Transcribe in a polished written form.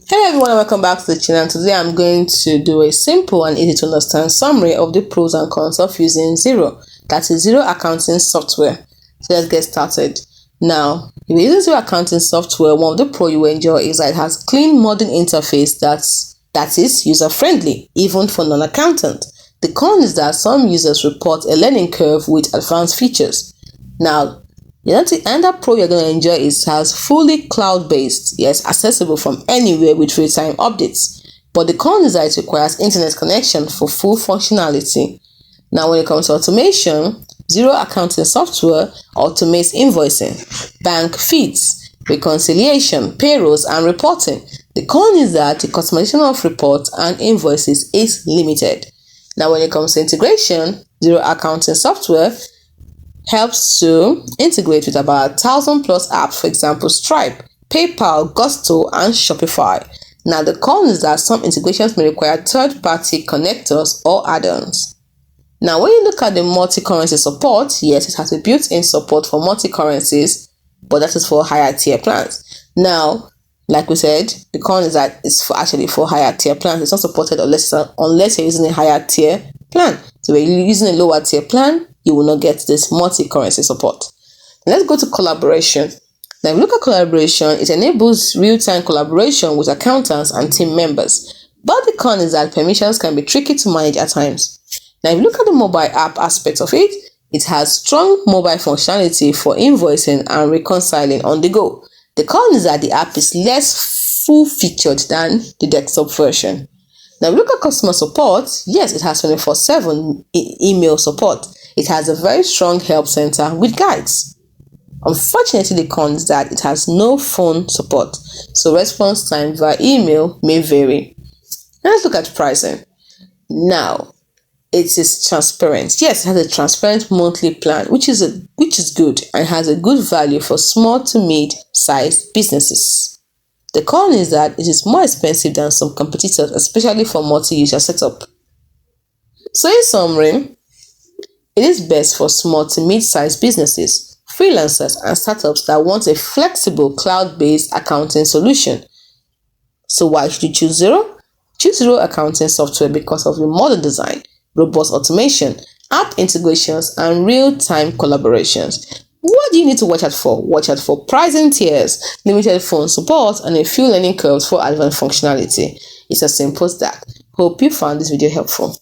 Hello everyone and welcome back to the channel. Today I'm going to do a simple and easy to understand summary of the pros and cons of using Xero. That is Xero accounting software. So let's get started. Now, if you're using Xero accounting software, one of the pros you will enjoy is that it has clean modern interface that is user friendly, even for non-accountant. The con is that some users report a learning curve with advanced features. Now, another pro you're going to enjoy is has fully cloud-based, yes, accessible from anywhere with real-time updates. But the con is that it requires internet connection for full functionality. Now, when it comes to automation, Xero accounting software automates invoicing, bank feeds, reconciliation, payrolls, and reporting. The con is that the customization of reports and invoices is limited. Now, when it comes to integration, Xero accounting software helps to integrate with about 1,000 plus apps, for example, Stripe, PayPal, Gusto, and Shopify. Now, the con is that some integrations may require third-party connectors or add-ons. Now, when you look at the multi-currency support, yes, it has a built-in support for multi-currencies, but that is for higher tier plans. Now, like we said, the con is that it's actually for higher tier plans. It's not supported unless you're using a higher tier plan. So when you're using a lower tier plan, you will not get this multi-currency support. Let's go to collaboration. Now, if you look at collaboration, it enables real-time collaboration with accountants and team members. But the con is that permissions can be tricky to manage at times. Now, if you look at the mobile app aspect of it, it has strong mobile functionality for invoicing and reconciling on the go. The con is that the app is less full-featured than the desktop version. Now, look at customer support. Yes, it has 24/7 email support. It has a very strong help center with guides. Unfortunately, the con is that it has no phone support, so response time via email may vary. Now, let's look at pricing. Now, it is transparent. Yes, it has a transparent monthly plan, which is good and has a good value for small to mid-sized businesses. The con is that it is more expensive than some competitors, especially for multi-user setup. So in summary, it is best for small to mid-sized businesses, freelancers, and startups that want a flexible cloud-based accounting solution. So why should you choose Xero? Choose Xero accounting software because of the modern design, robust automation, app integrations, and real-time collaborations. What do you need to watch out for? Watch out for pricing tiers, limited phone support, and a few learning curves for advanced functionality. It's as simple as that. Hope you found this video helpful.